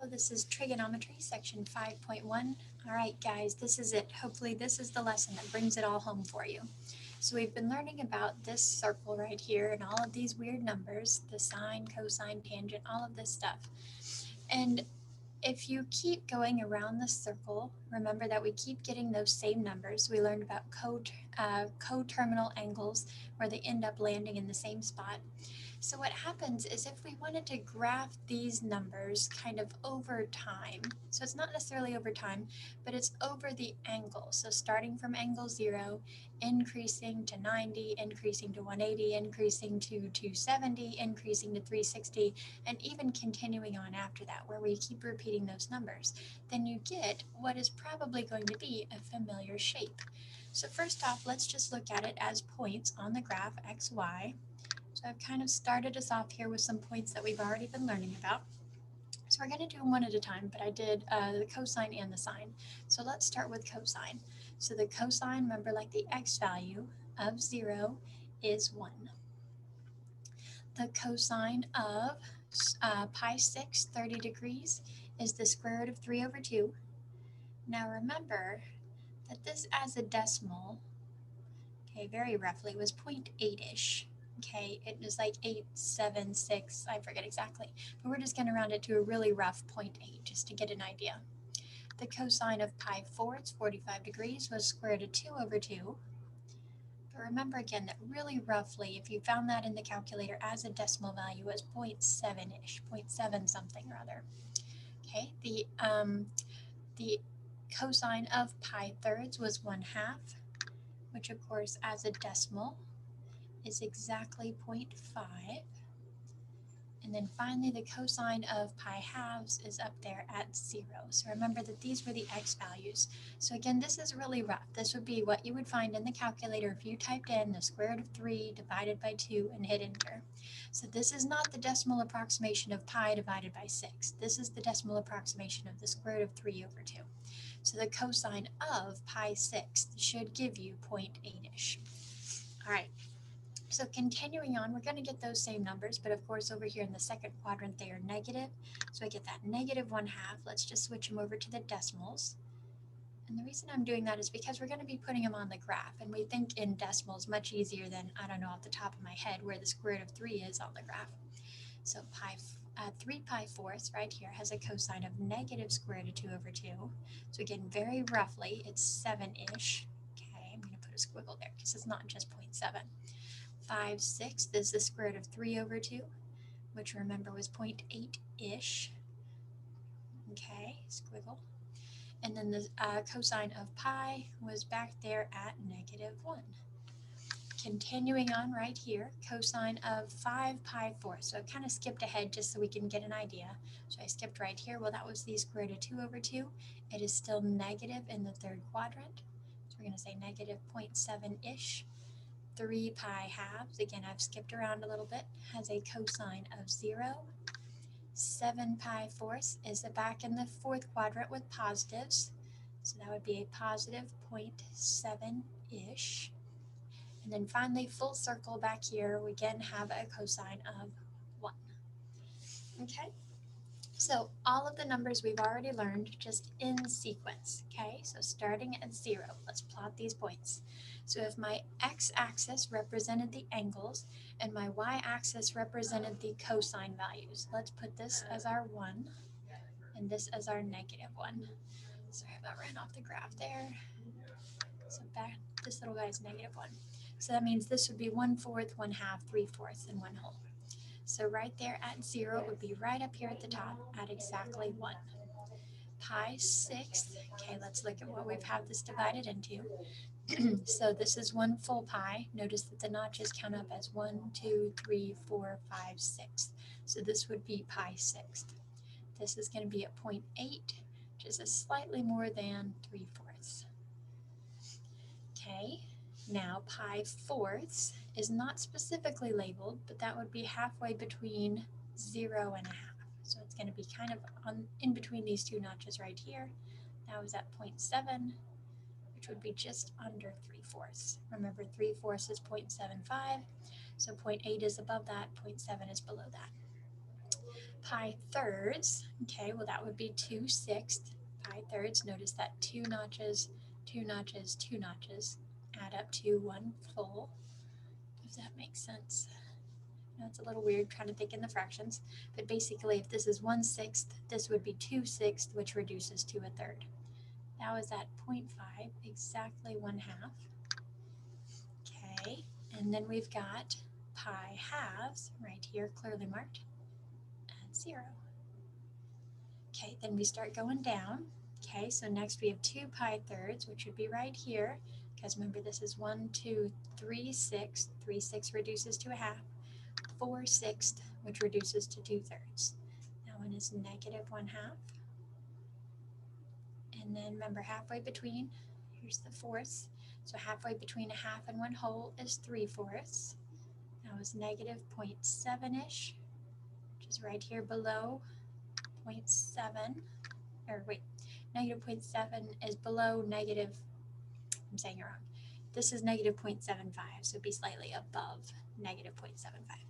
This is Trigonometry, section 5.1. All right, guys, this is it. Hopefully this is the lesson that brings it all home for you. So we've been learning about this circle right here and all of these weird numbers, the sine, cosine, tangent, all of this stuff. And if you keep going around the circle, remember that we keep getting those same numbers. We learned about coterminal angles where they end up landing in the same spot. So what happens is if we wanted to graph these numbers kind of over time, so it's not necessarily over time, but it's over the angle. So starting from angle 0, increasing to 90, increasing to 180, increasing to 270, increasing to 360, and even continuing on after that, where we keep repeating those numbers, then you get what is probably going to be a familiar shape. So first off, let's just look at it as points on the graph x, y. So I've kind of started us off here with some points that we've already been learning about. So we're going to do them one at a time, but I did the cosine and the sine. So let's start with cosine. So the cosine, remember, like the x value of 0 is 1. The cosine of pi 6, 30 degrees, is the square root of 3 over 2. Now remember that this as a decimal, okay, very roughly, was 0.8-ish. Okay, it was like 876, I forget exactly, but we're just going to round it to a really rough 0.8 just to get an idea. The cosine of pi 4, it's 45 degrees, was square root of 2 over 2. But remember again that really roughly, if you found that in the calculator as a decimal value, was 0.7-ish, 0.7 something or other. Okay, the cosine of pi thirds was 1/2, which of course as a decimal is exactly 0.5. And then finally the cosine of pi halves is up there at 0. So remember that these were the x values. So again, this is really rough. This would be what you would find in the calculator if you typed in the square root of 3 divided by 2 and hit enter. So this is not the decimal approximation of pi divided by 6. This is the decimal approximation of the square root of 3 over 2. So the cosine of pi 6 should give you 0.8-ish. All right. So continuing on, we're going to get those same numbers, but of course over here in the second quadrant they are negative. So I get that negative 1/2. Let's just switch them over to the decimals. And the reason I'm doing that is because we're going to be putting them on the graph, and we think in decimals much easier than, I don't know off the top of my head, where the square root of 3 is on the graph. So 3 pi fourths right here has a cosine of negative square root of 2 over 2. So again, very roughly, it's 7-ish. Okay, I'm going to put a squiggle there because it's not just 0.7. 5/6 is the square root of 3 over 2, which remember was 0.8-ish. Okay, squiggle. And then the cosine of pi was back there at -1. Continuing on right here, cosine of 5 pi fourths. So I kind of skipped ahead just so we can get an idea. So I skipped right here. Well, that was the square root of 2 over 2. It is still negative in the third quadrant. So we're going to say negative 0.7-ish. 3 pi halves, again I've skipped around a little bit, has a cosine of 0. 7 pi fourths is back in the fourth quadrant with positives, so that would be a positive 0.7-ish. And then finally, full circle back here, we again have a cosine of 1. Okay? So all of the numbers we've already learned just in sequence, okay? So starting at 0, let's plot these points. So if my x-axis represented the angles and my y-axis represented the cosine values, let's put this as our 1 and this as our -1. Sorry about ran off the graph there. So back, this little guy is -1. So that means this would be 1/4, 1/2, 3/4, and 1/2. So right there at 0, it would be right up here at the top at exactly 1. Pi 6, okay, let's look at what we've had this divided into. So this is 1 full pi. Notice that the notches count up as 1, 2, 3, 4, 5, 6. So this would be pi 6. This is going to be at 0.8, which is a slightly more than 3/4. Okay. Now, pi fourths is not specifically labeled, but that would be halfway between 0 and 1/2. So it's going to be kind of in between these two notches right here. That was at 0.7, which would be just under 3/4. Remember, 3/4 is 0.75, so 0.8 is above that, 0.7 is below that. pi thirds, okay, well that would be 2/6. Pi thirds, notice that 2 notches, 2 notches, 2 notches add up to 1 full, if that makes sense. Now it's a little weird trying to think in the fractions, but basically if this is 1/6, this would be 2/6, which reduces to a third. That was at 0.5, exactly 1/2. Okay, and then we've got pi halves right here, clearly marked at 0. Okay, then we start going down. Okay, so next we have 2 pi thirds, which would be right here, because remember this is 1, 2, 3/6. 3/6 reduces to a half. 4/6, which reduces to 2/3. That one is negative 1/2. And then remember halfway between, here's the fourths. So halfway between a half and 1 whole is 3/4. That was negative 0.7-ish, which is right here below 0.7. Or wait, negative 0.7 is below negative, I'm saying it wrong. This is negative 0.75, so it'd be slightly above negative 0.75.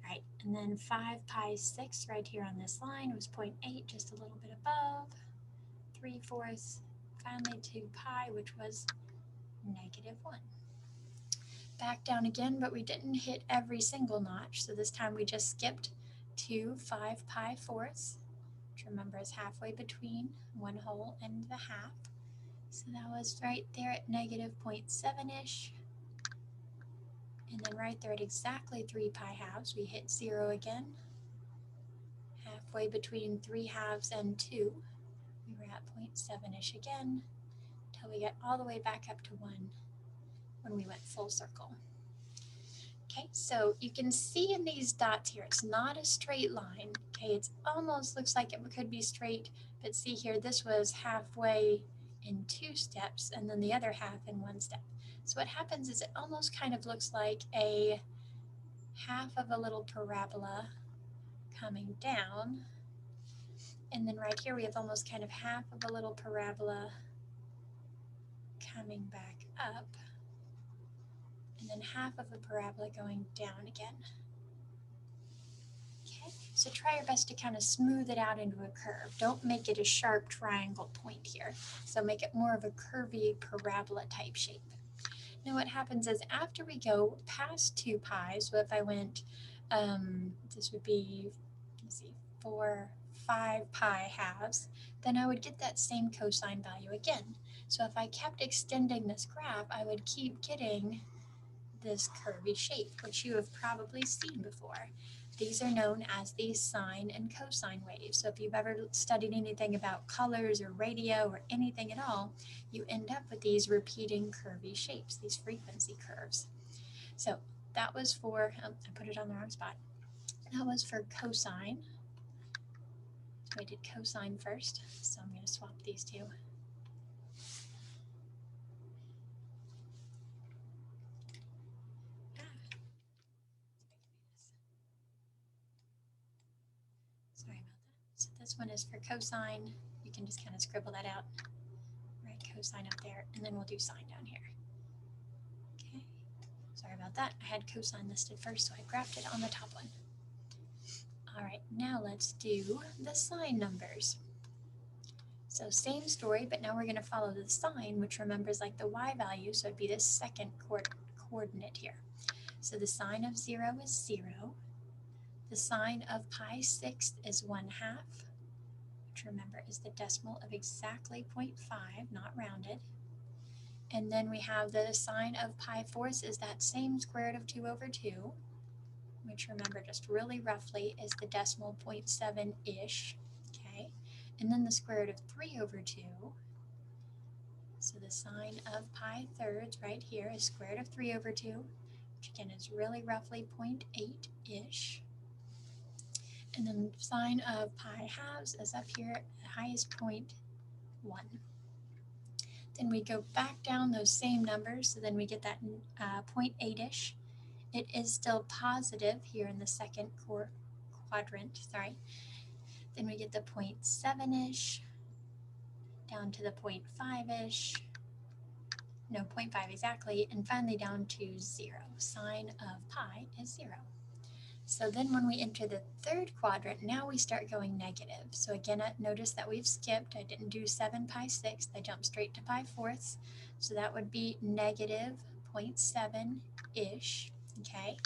All right, and then 5 pi 6 right here on this line was 0.8, just a little bit above. 3/4, finally 2 pi, which was negative 1. Back down again, but we didn't hit every single notch, so this time we just skipped to 5 pi 4ths, which remember is halfway between 1 whole and the half. So that was right there at negative 0.7-ish. And then right there at exactly 3 pi halves, we hit 0 again. Halfway between 3 halves and 2, we were at 0.7-ish again, until we get all the way back up to 1 when we went full circle. Okay, so you can see in these dots here, it's not a straight line. Okay, it almost looks like it could be straight, but see here, this was halfway in 2 steps and then the other half in 1 step. So what happens is it almost kind of looks like a half of a little parabola coming down, and then right here we have almost kind of half of a little parabola coming back up, and then half of a parabola going down again. Okay, so try your best to kind of smooth it out into a curve. Don't make it a sharp triangle point here. So make it more of a curvy parabola type shape. Now what happens is after we go past 2 pi, so if I went, this would be, let's see, 4, 5 pi halves, then I would get that same cosine value again. So if I kept extending this graph, I would keep getting this curvy shape, which you have probably seen before. These are known as the sine and cosine waves. So if you've ever studied anything about colors or radio or anything at all, you end up with these repeating curvy shapes, these frequency curves. So that was for, I put it on the wrong spot. That was for cosine. So I did cosine first, so I'm going to swap these two. Sorry about that. So this one is for cosine. You can just kind of scribble that out. Write cosine up there, and then we'll do sine down here. Okay, sorry about that. I had cosine listed first, so I grabbed it on the top one. All right, now let's do the sine numbers. So same story, but now we're going to follow the sine, which remembers like the y value, so it'd be this second coordinate here. So the sine of 0 is 0. The sine of pi 6 is 1/2, which remember is the decimal of exactly 0.5, not rounded. And then we have the sine of pi 4ths is that same square root of 2 over 2, which remember just really roughly is the decimal 0.7-ish, okay? And then the square root of 3 over 2. So the sine of pi thirds right here is square root of 3 over 2, which again is really roughly 0.8-ish. And then the sine of pi halves is up here at the highest point, 1. Then we go back down those same numbers, so then we get that 0.8-ish. It is still positive here in the second quadrant, sorry. Then we get the 0.7-ish, down to the 0.5-ish, no, 0.5 exactly, and finally down to 0. Sine of pi is 0. So then when we enter the third quadrant, now we start going negative. So again, notice that we've skipped. I didn't do 7 pi sixths. I jumped straight to pi fourths. So that would be negative 0.7-ish, okay?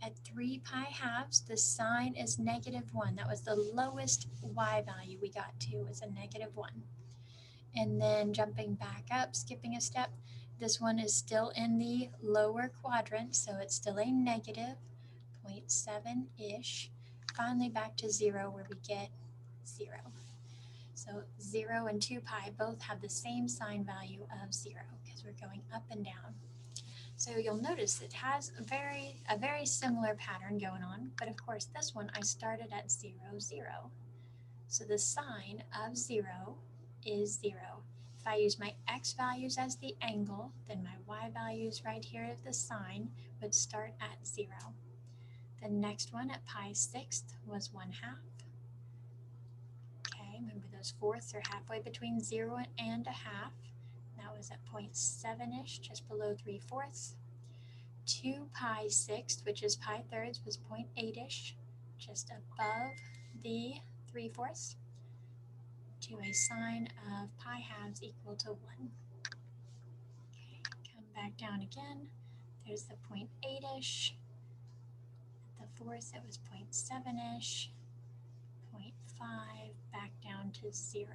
At 3 pi halves, the sign is negative 1. That was the lowest y value we got to, was a negative 1. And then jumping back up, skipping a step, this one is still in the lower quadrant, so it's still a negative 0.7-ish. Finally back to 0 where we get 0. So 0 and 2 pi both have the same sign value of 0 because we're going up and down. So you'll notice it has a very similar pattern going on, but of course this one I started at 0, 0. So the sign of 0 is 0. If I use my x values as the angle, then my y values right here of the sign would start at 0. The next one at pi sixth was 1/2. Okay, remember those fourths are halfway between 0 and a half. That was at 0.7-ish, just below 3/4. 2 pi sixths, which is pi thirds, was 0.8-ish, just above the 3/4, to a sign of pi halves equal to 1. Okay, come back down again. There's the 0.8-ish. At the fourth, it was 0.7-ish. 0.5, back down to 0.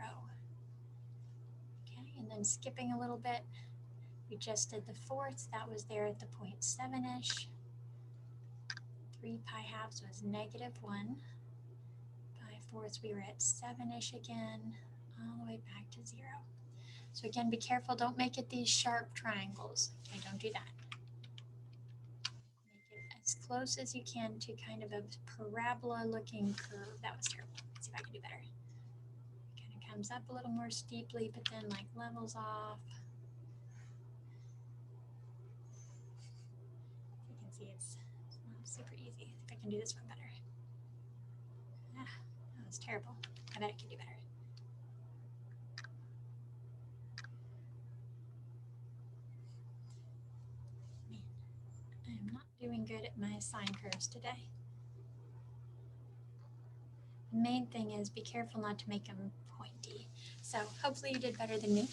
Okay, and then skipping a little bit, we just did the fourths. That was there at the 0.7-ish. 3 pi halves was negative 1. Pi fourths, we were at 7-ish again, all the way back to 0. So again, be careful, don't make it these sharp triangles. Okay, don't do that. Make it as close as you can to kind of a parabola-looking curve. That was terrible. Let's see if I can do better. Kind of comes up a little more steeply, but then like levels off. You can see it's not super easy. If I can do this one better. Ah, that was terrible. I bet I can do better. Man, I am not doing good at my sine curves today. The main thing is be careful not to make them pointy. So hopefully you did better than me.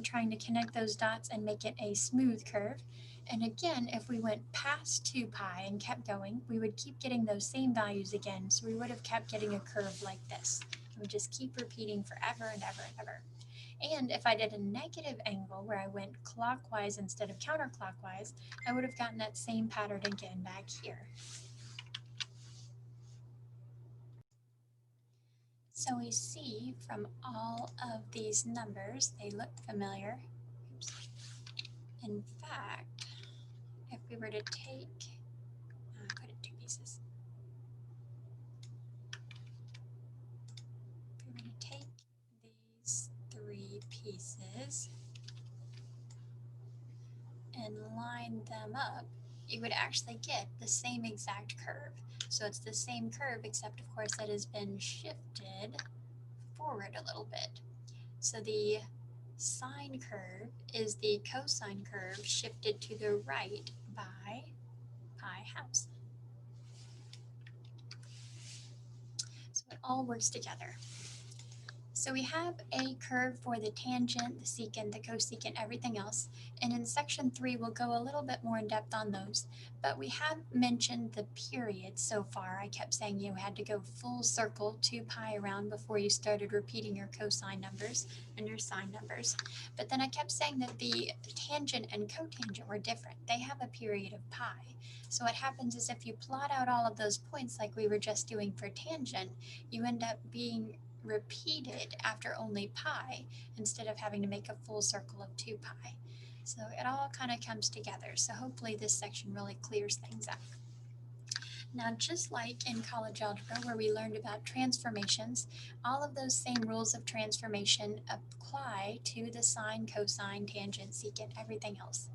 Trying to connect those dots and make it a smooth curve. And again, if we went past 2 pi and kept going, we would keep getting those same values again. So we would have kept getting a curve like this. It would just keep repeating forever and ever and ever. And if I did a negative angle where I went clockwise instead of counterclockwise, I would have gotten that same pattern again back here. So we see from all of these numbers, they look familiar. Oops. In fact, if we were to take, put it in 2 pieces. If we were to take these 3 pieces and line them up, you would actually get the same exact curve. So it's the same curve, except of course it has been shifted forward a little bit. So the sine curve is the cosine curve shifted to the right by pi halves. So it all works together. So we have a curve for the tangent, the secant, the cosecant, everything else. And in section 3, we'll go a little bit more in depth on those. But we have mentioned the period so far. I kept saying you had to go full circle 2 pi around before you started repeating your cosine numbers and your sine numbers. But then I kept saying that the tangent and cotangent were different. They have a period of pi. So what happens is if you plot out all of those points like we were just doing for tangent, you end up being repeated after only pi instead of having to make a full circle of 2 pi. So it all kind of comes together. So hopefully this section really clears things up. Now, just like in college algebra where we learned about transformations, all of those same rules of transformation apply to the sine, cosine, tangent, secant, everything else.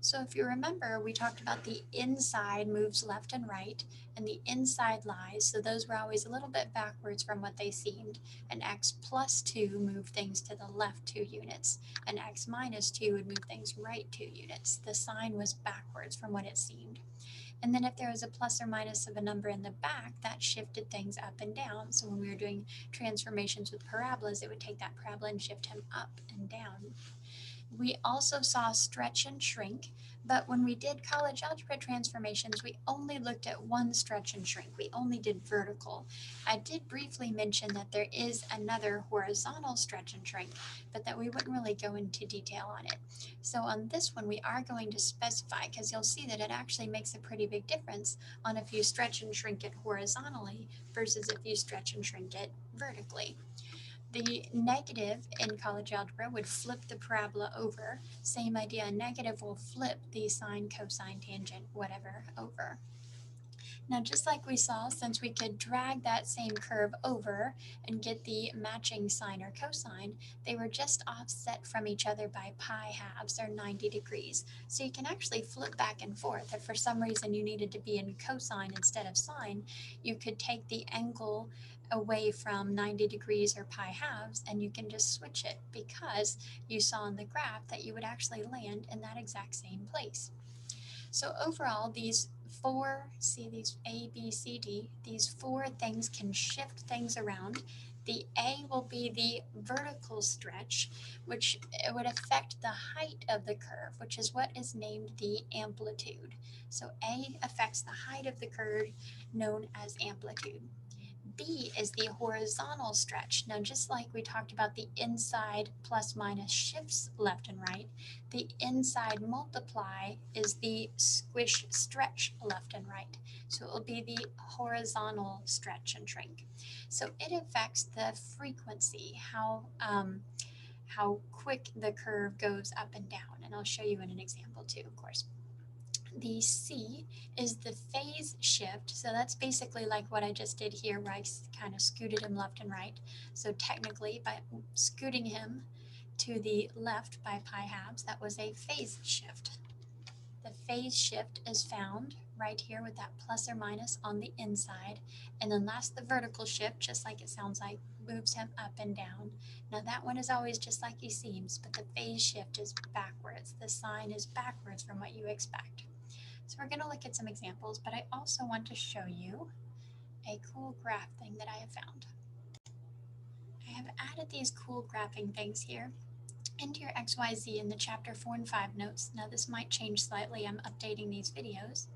So if you remember, we talked about the inside moves left and right, and the inside lies, so those were always a little bit backwards from what they seemed, and x plus 2 moved things to the left 2 units, and x minus 2 would move things right 2 units. The sign was backwards from what it seemed. And then if there was a plus or minus of a number in the back, that shifted things up and down. So when we were doing transformations with parabolas, it would take that parabola and shift him up and down. We also saw stretch and shrink, but when we did college algebra transformations, we only looked at one stretch and shrink. We only did vertical. I did briefly mention that there is another horizontal stretch and shrink, but that we wouldn't really go into detail on it. So on this one, we are going to specify, because you'll see that it actually makes a pretty big difference on if you stretch and shrink it horizontally versus if you stretch and shrink it vertically. The negative in college algebra would flip the parabola over. Same idea, negative will flip the sine, cosine, tangent, whatever over. Now, just like we saw, since we could drag that same curve over and get the matching sine or cosine, they were just offset from each other by pi halves or 90 degrees. So you can actually flip back and forth. If for some reason you needed to be in cosine instead of sine, you could take the angle away from 90 degrees or pi halves and you can just switch it, because you saw in the graph that you would actually land in that exact same place. So overall, these four, see these A, B, C, D, these four things can shift things around. The A will be the vertical stretch, which would affect the height of the curve, which is what is named the amplitude. So A affects the height of the curve, known as amplitude. B is the horizontal stretch. Now, just like we talked about the inside plus minus shifts left and right, the inside multiply is the squish stretch left and right. So it will be the horizontal stretch and shrink. So it affects the frequency, how quick the curve goes up and down. And I'll show you in an example too, of course. The C is the phase shift. So that's basically like what I just did here, where I kind of scooted him left and right. So technically, by scooting him to the left by pi halves, that was a phase shift. The phase shift is found right here with that plus or minus on the inside. And then last, the vertical shift, just like it sounds like, moves him up and down. Now that one is always just like he seems, but the phase shift is backwards. The sign is backwards from what you expect. So we're going to look at some examples, but I also want to show you a cool graph thing that I have found. I have added these cool graphing things here into your XYZ in the chapter 4 and 5 notes. Now this might change slightly, I'm updating these videos,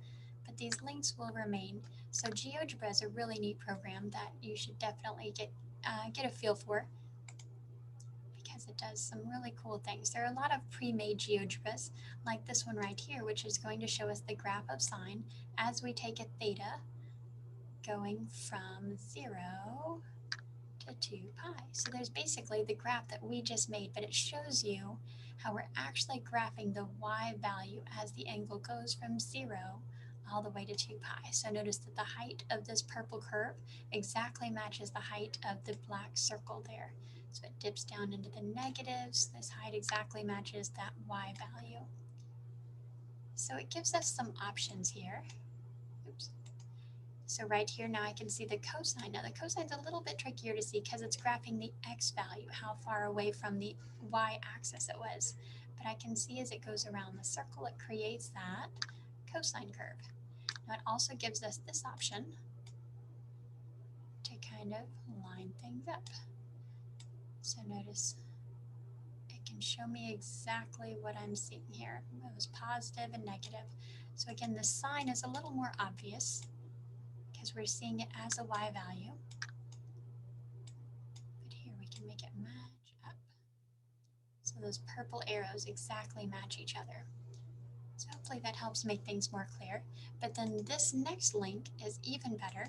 but these links will remain. So GeoGebra is a really neat program that you should definitely get a feel for, because it does some really cool things. There are a lot of pre-made GeoGebras, like this one right here, which is going to show us the graph of sine as we take a theta going from 0 to 2 pi. So there's basically the graph that we just made, but it shows you how we're actually graphing the y value as the angle goes from 0 all the way to 2 pi. So notice that the height of this purple curve exactly matches the height of the black circle there. So it dips down into the negatives. This height exactly matches that y value. So it gives us some options here. Oops. So right here now I can see the cosine. Now the cosine's a little bit trickier to see because it's graphing the x value, how far away from the y-axis it was. But I can see as it goes around the circle, it creates that cosine curve. Now it also gives us this option to kind of line things up. So notice it can show me exactly what I'm seeing here. It was positive and negative. So again, the sign is a little more obvious because we're seeing it as a y value. But here we can make it match up. So those purple arrows exactly match each other. So hopefully that helps make things more clear. But then this next link is even better.